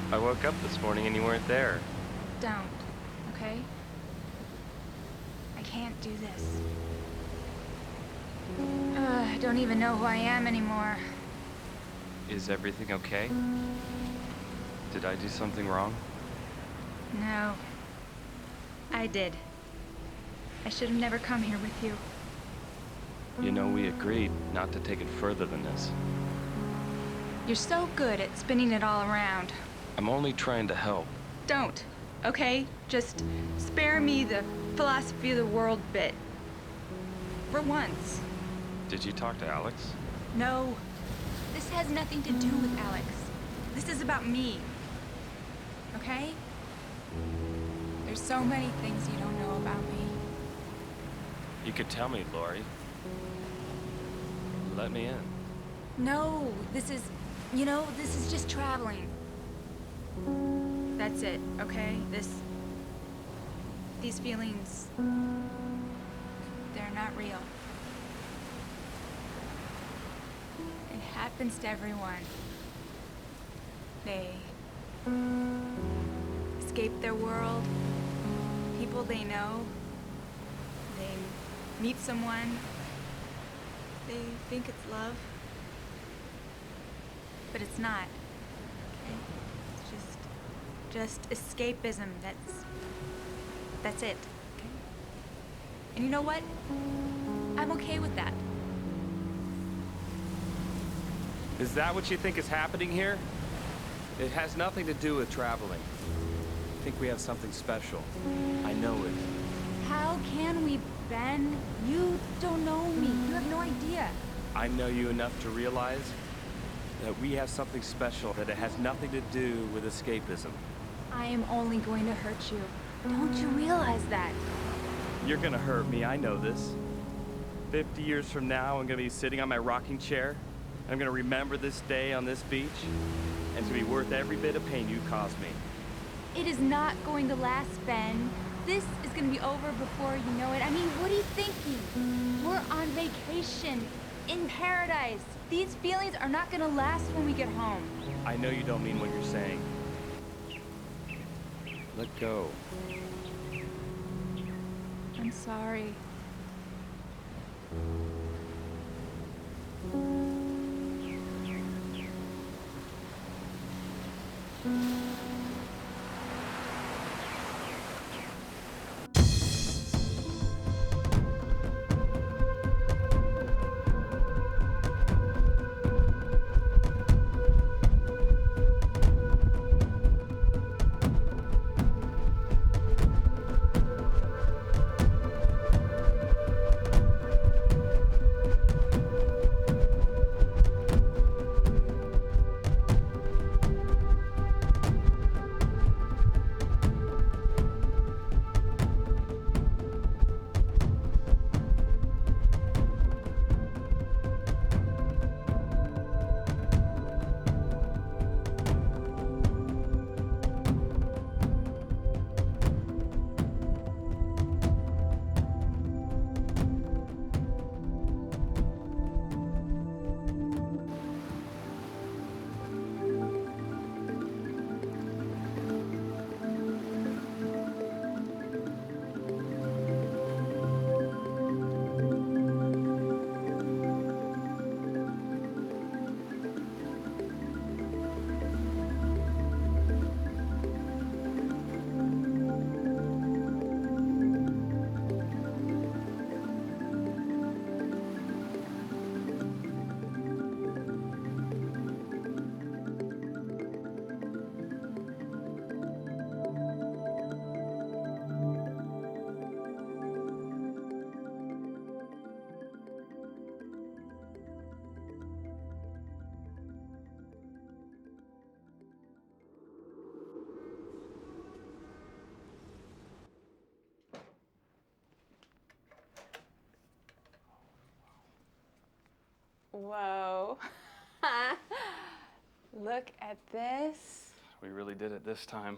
Speaker 5: I woke up this morning and you weren't there.
Speaker 3: Don't, okay? I can't do this. I don't even know who I am anymore.
Speaker 5: Is everything okay? Did I do something wrong?
Speaker 3: No. I did. I should have never come here with you.
Speaker 5: You know, we agreed not to take it further than this.
Speaker 3: You're so good at spinning it all around.
Speaker 5: I'm only trying to help.
Speaker 3: Don't, okay? Just spare me the philosophy of the world bit. For once.
Speaker 5: Did you talk to Alex?
Speaker 3: No. This has nothing to do with Alex. This is about me. Okay? There's so many things you don't know about me.
Speaker 5: You could tell me, Laurie. Let me in.
Speaker 3: No, this is just traveling. That's it, okay? These feelings, they're not real. It happens to everyone. They escape their world, people they know, they meet someone, they think it's love, but it's not. Okay? It's just escapism. That's it. Okay? And you know what? I'm okay with that.
Speaker 5: Is that what you think is happening here? It has nothing to do with traveling. I think we have something special. I know it.
Speaker 3: How can we, Ben? You don't know me. You have no idea.
Speaker 5: I know you enough to realize that we have something special, that it has nothing to do with escapism.
Speaker 3: I am only going to hurt you. Don't you realize that?
Speaker 5: You're gonna hurt me, I know this. 50 years from now, I'm gonna be sitting on my rocking chair, and I'm gonna remember this day on this beach, and it's gonna be worth every bit of pain you caused me.
Speaker 3: It is not going to last, Ben. This is going to be over before you know it. I mean, what are you thinking? We're on vacation in paradise. These feelings are not going to last when we get home.
Speaker 5: I know you don't mean what you're saying. Let go.
Speaker 3: I'm sorry.
Speaker 9: Whoa. Look at this.
Speaker 7: We really did it this time.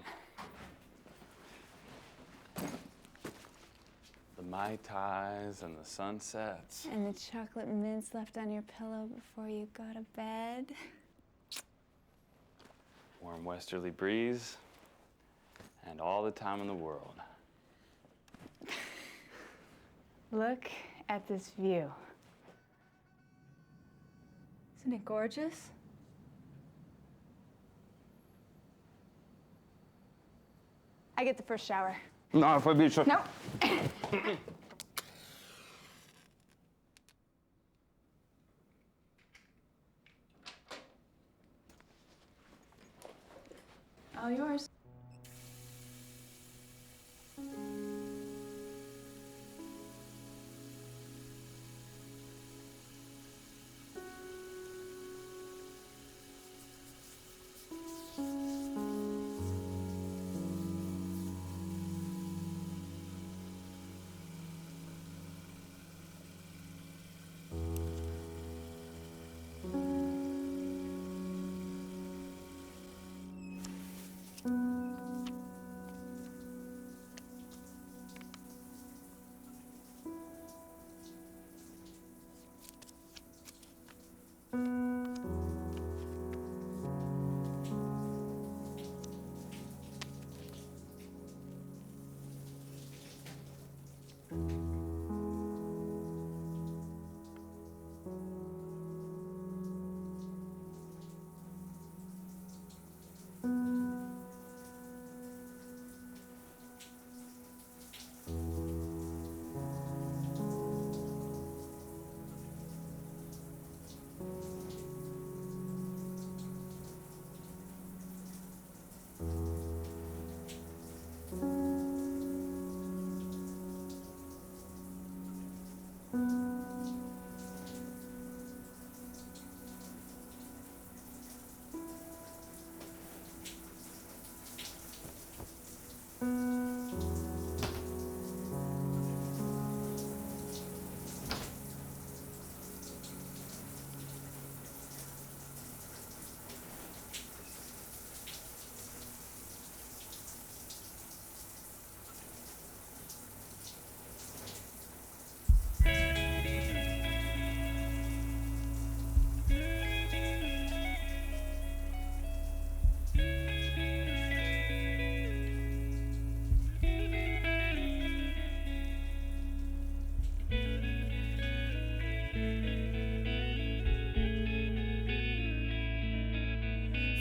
Speaker 7: The Mai Tais and the sunsets.
Speaker 9: And the chocolate mints left on your pillow before you go to bed.
Speaker 7: Warm westerly breeze. And all the time in the world.
Speaker 9: Look at this view.
Speaker 3: Isn't it gorgeous?
Speaker 9: I get the first shower.
Speaker 7: No, if I be sure.
Speaker 9: No.
Speaker 3: All yours.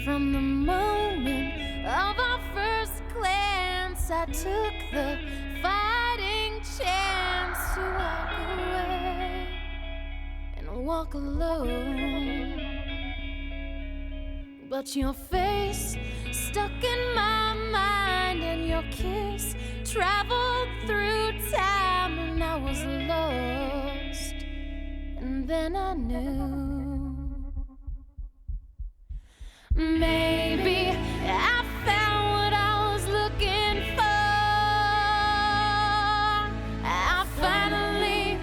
Speaker 6: From the moment of our first glance, I took the fighting chance to walk away and walk alone. But your face stuck in my mind, and your kiss traveled through time, and I was lost. And then I knew maybe I found what I was looking for. I finally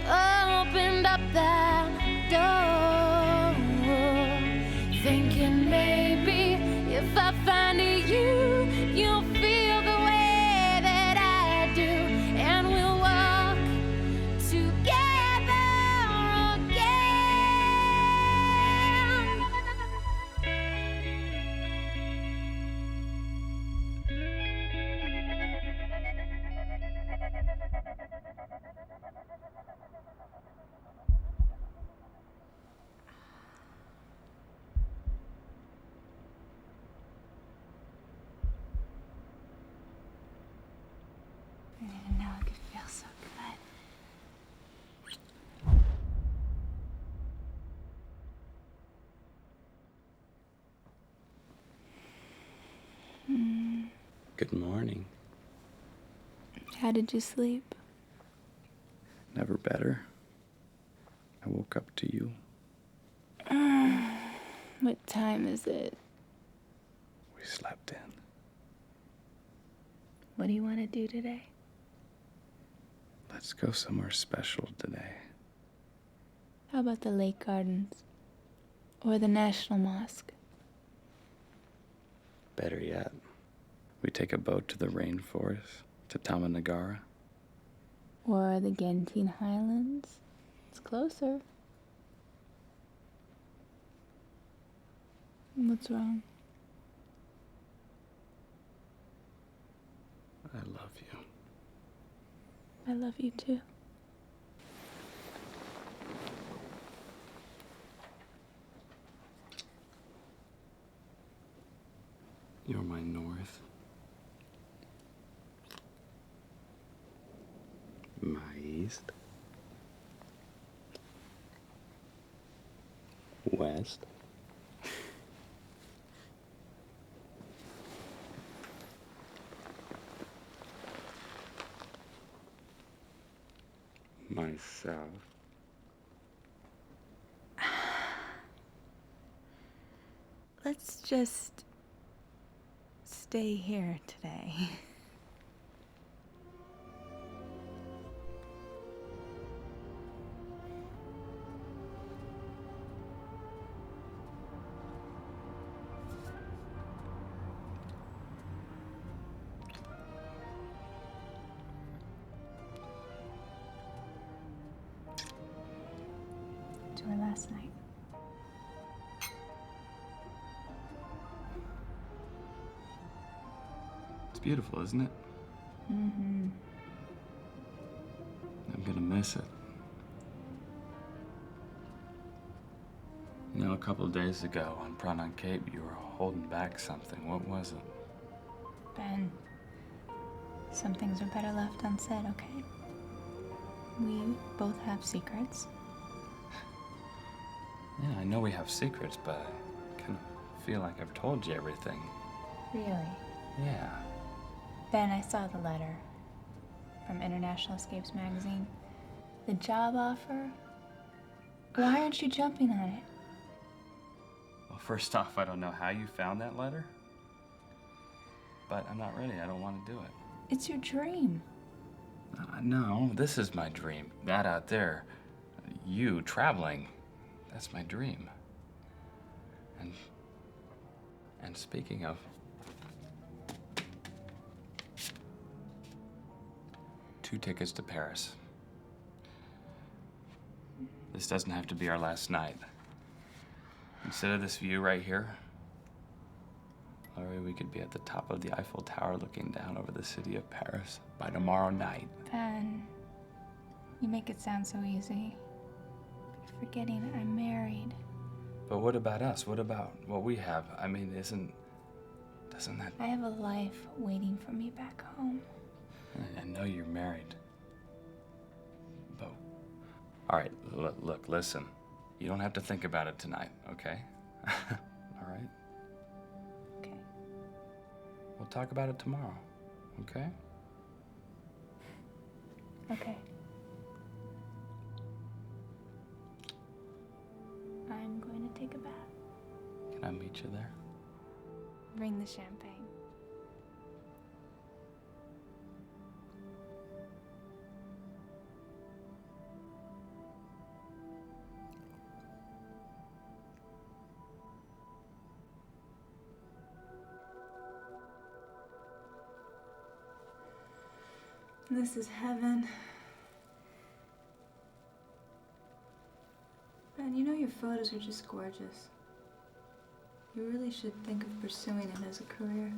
Speaker 6: opened up that door, thinking maybe if I find you, you'll feel the way that I do, and we'll walk together again.
Speaker 9: I didn't know it could feel so good.
Speaker 2: Good morning.
Speaker 9: How did you sleep?
Speaker 2: Never better. I woke up to you.
Speaker 9: What time is it?
Speaker 2: We slept in.
Speaker 9: What do you want to do today?
Speaker 2: Let's go somewhere special today.
Speaker 9: How about the Lake Gardens? Or the National Mosque?
Speaker 2: Better yet, we take a boat to the rainforest, to Tamanagara.
Speaker 9: Or the Gentine Highlands? It's closer. What's wrong?
Speaker 2: I love you.
Speaker 9: I love you too.
Speaker 2: You're my north, my east, west, my south.
Speaker 9: Let's just stay here today. To our last night.
Speaker 2: It's beautiful, isn't it?
Speaker 9: Mm-hmm.
Speaker 2: I'm gonna miss it. You know, a couple of days ago on Prawn Cape, you were holding back something. What was it?
Speaker 9: Ben, some things are better left unsaid, okay? We both have secrets.
Speaker 2: Yeah, I know we have secrets, but I kind of feel like I've told you everything.
Speaker 9: Really?
Speaker 2: Yeah.
Speaker 9: Ben, I saw the letter from International Escapes magazine. The job offer. Why aren't you jumping on it?
Speaker 2: Well, first off, I don't know how you found that letter. But I'm not ready. I don't want to do it.
Speaker 9: It's your dream.
Speaker 2: No, this is my dream. That out there, you traveling, that's my dream. And speaking of, 2 tickets to Paris. This doesn't have to be our last night. Instead of this view right here, Laurie, we could be at the top of the Eiffel Tower looking down over the city of Paris by tomorrow night.
Speaker 9: Ben, you make it sound so easy. You're forgetting I'm married.
Speaker 7: But what about us? What about what we have? I mean, doesn't that...
Speaker 9: I have a life waiting for me back home.
Speaker 7: I know you're married. But, all right, look, listen. You don't have to think about it tonight, okay? All right?
Speaker 9: Okay.
Speaker 7: We'll talk about it tomorrow, okay?
Speaker 9: Okay. I'm going to take a bath.
Speaker 7: Can I meet you there?
Speaker 9: Bring the champagne. This is heaven. Man, you know your photos are just gorgeous. You really should think of pursuing it as a career.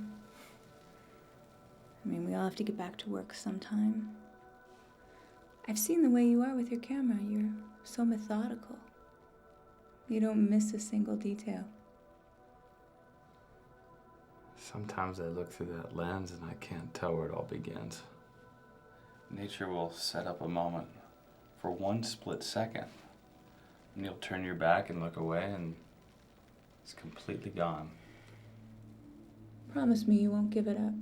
Speaker 9: I mean, we all have to get back to work sometime. I've seen the way you are with your camera. You're so methodical. You don't miss a single detail.
Speaker 7: Sometimes I look through that lens and I can't tell where it all begins. Nature will set up a moment for one split second, and you'll turn your back and look away, and it's completely gone.
Speaker 9: Promise me you won't give it up.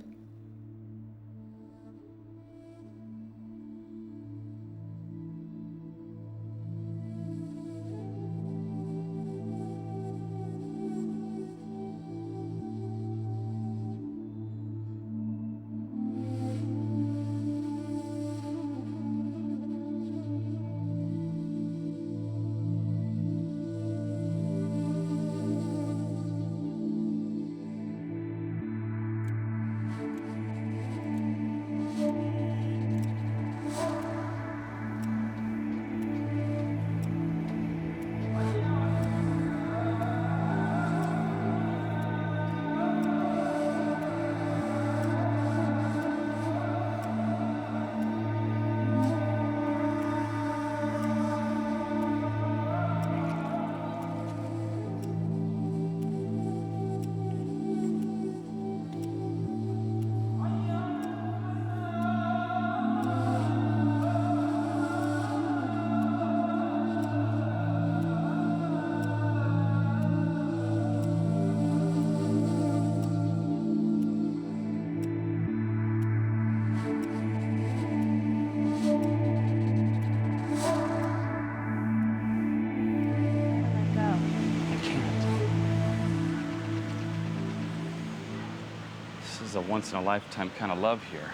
Speaker 7: A once-in-a-lifetime kind of love here.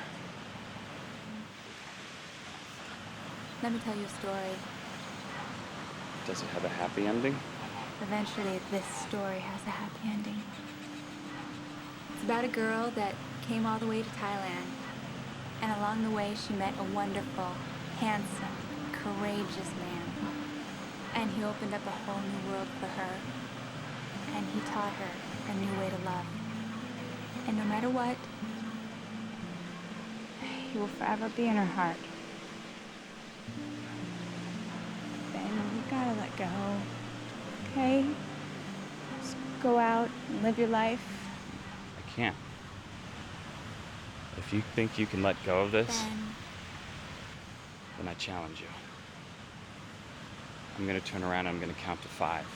Speaker 3: Let me tell you a story.
Speaker 7: Does it have a happy ending?
Speaker 3: Eventually, this story has a happy ending. It's about a girl that came all the way to Thailand. And along the way, she met a wonderful, handsome, courageous man. And he opened up a whole new world for her. And he taught her a new way to love. And no matter what, he will forever be in her heart. Ben, you gotta let go, okay? Just go out and live your life.
Speaker 7: I can't. If you think you can let go of this, then I challenge you. I'm gonna turn around and I'm gonna count to 5.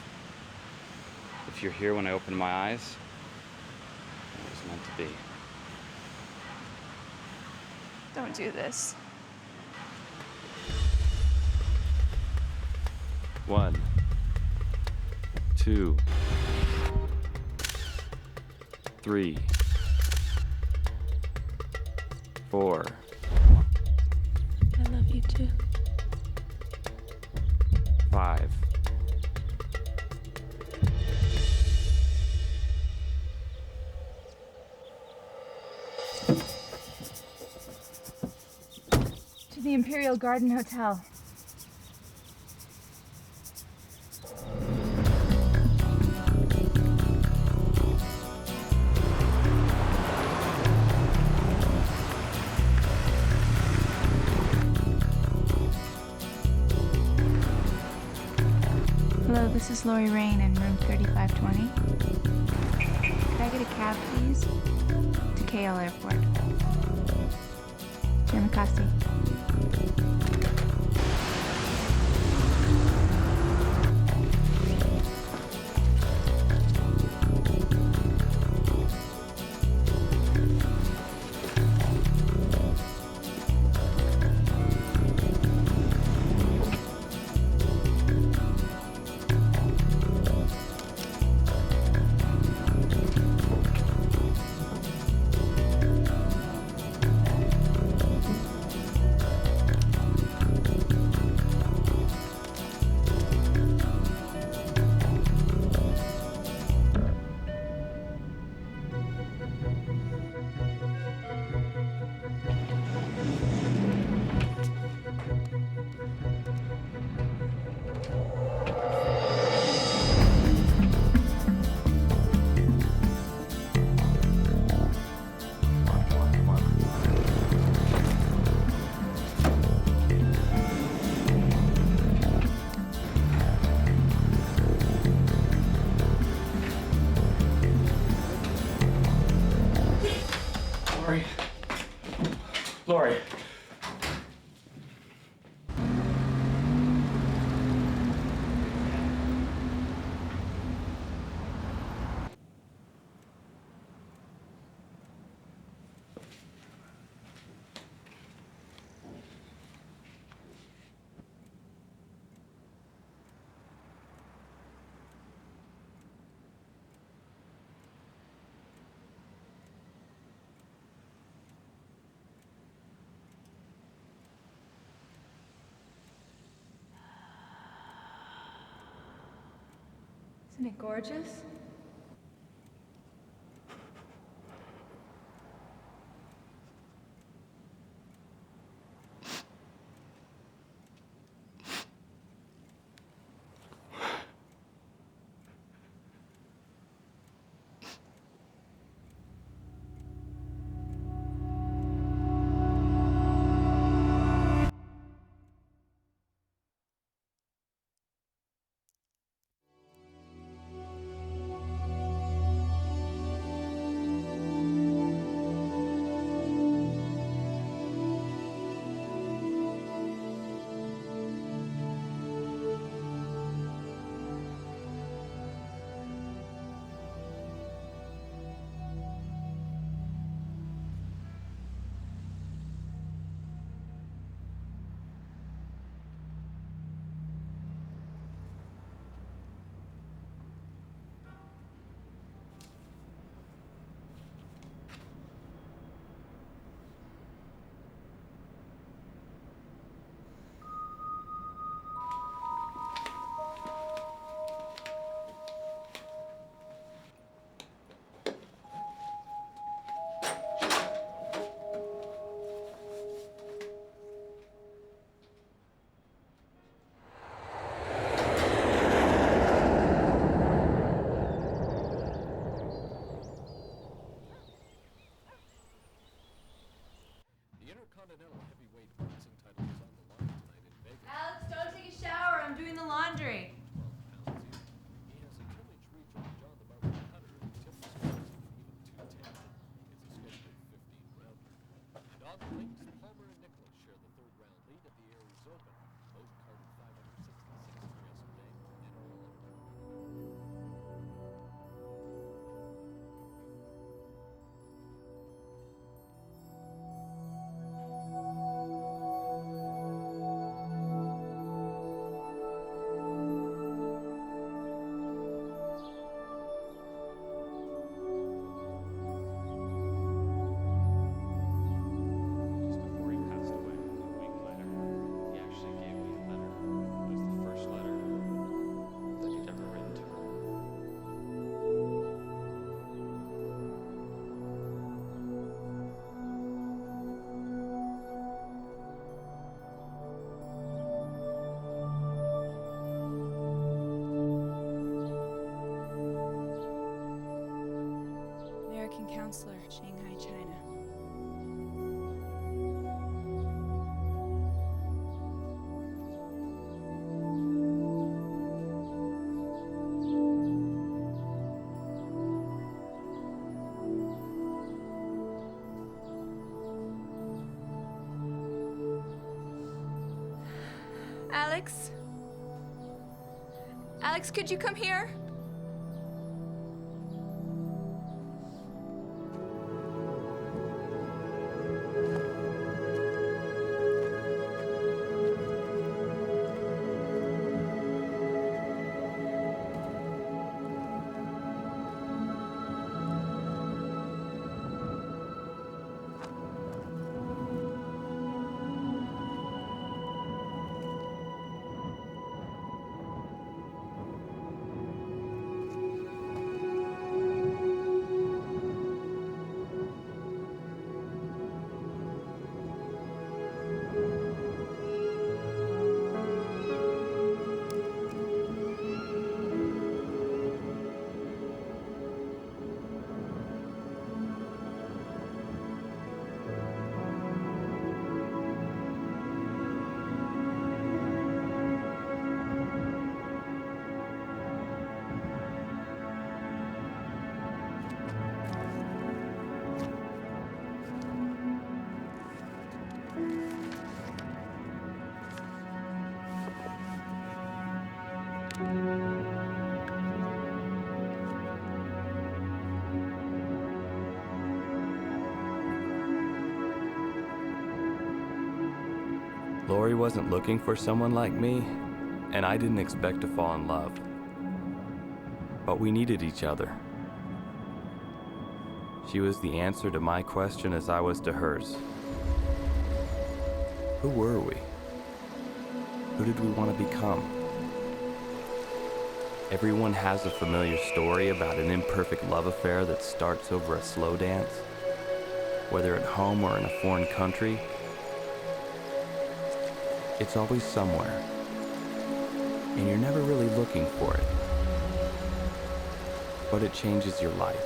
Speaker 7: If you're here when I open my eyes, it was meant to be.
Speaker 3: Don't do this.
Speaker 7: 1, 2, 3, 4.
Speaker 9: I love you too.
Speaker 7: 5.
Speaker 4: To the Imperial Garden Hotel.
Speaker 9: Hello,
Speaker 3: This is Lori Rain in room 3520. Could I get a cab, please? To KL Airport. Chairman Costi.
Speaker 7: Lori.
Speaker 3: Isn't it gorgeous?
Speaker 5: Intercontinental Heavyweight Boxing title is on the line tonight in Vegas.
Speaker 9: Alex, don't take a shower. I'm doing the laundry.
Speaker 5: He has a 2-inch reach over John the Marble Cutter and tips scores even 210. It's a scheduled 15-rounder. And on the links, Palmer and Nicholas share the third-round lead at the Aries Open. Both carded 566 for yesterday and are eliminated.
Speaker 7: Just before he passed away, a week later, he actually gave me a letter. It was the first letter that he'd ever written to her.
Speaker 3: American counselor, Shanghai, China. Alex? Alex, could you come here?
Speaker 5: Lori wasn't looking for someone like me, and I didn't expect to fall in love. But we needed each other. She was the answer to my question as I was to hers. Who were we? Who did we want to become? Everyone has a familiar story about an imperfect love affair that starts over a slow dance, whether at home or in a foreign country. It's always somewhere, and you're never really looking for it, but it changes your life.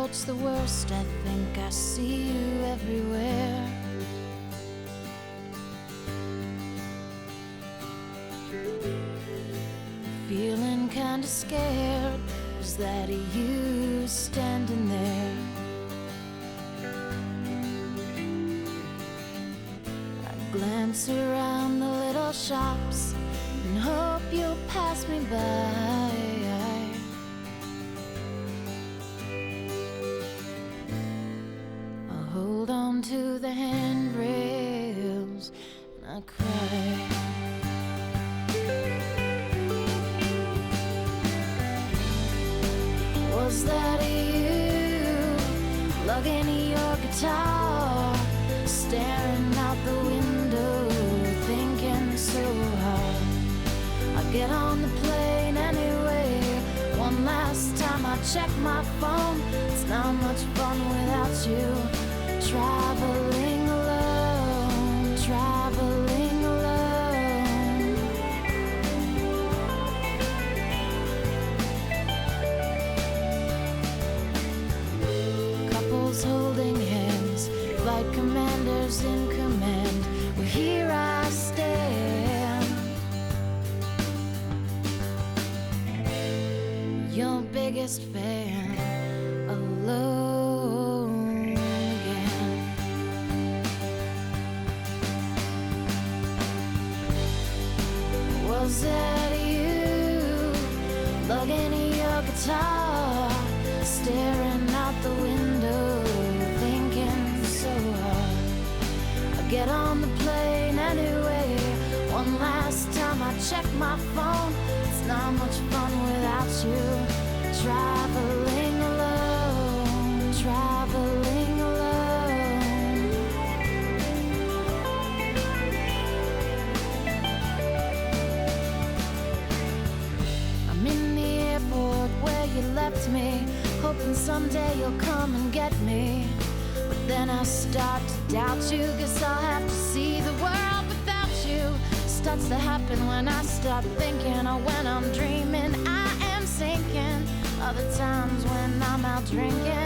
Speaker 6: It's the worst, I think I see you everywhere. Feeling kinda scared, is that you standing there? I glance around the little shops and hope you'll pass me by. Hold on to the handrails and I cry. Was that you lugging your guitar, staring out the window, thinking so hard? I get on the plane anyway. One last time I check my phone. It's not much fun without you. Traveling alone, traveling alone. Couples holding hands, flight commanders in command. Well, here I stand, your biggest fan, alone. Was that you lugging your guitar, staring out the window, thinking so hard? I get on the plane anyway. One last time I check my phone. It's not much fun without you. Traveling alone, traveling alone. I'm in the airport where you left me, hoping someday you'll come and get me. But then I start to doubt you, guess I'll have to see the world without you. Starts to happen when I start thinking, or when I'm dreaming I am sinking. Other times when I'm out drinking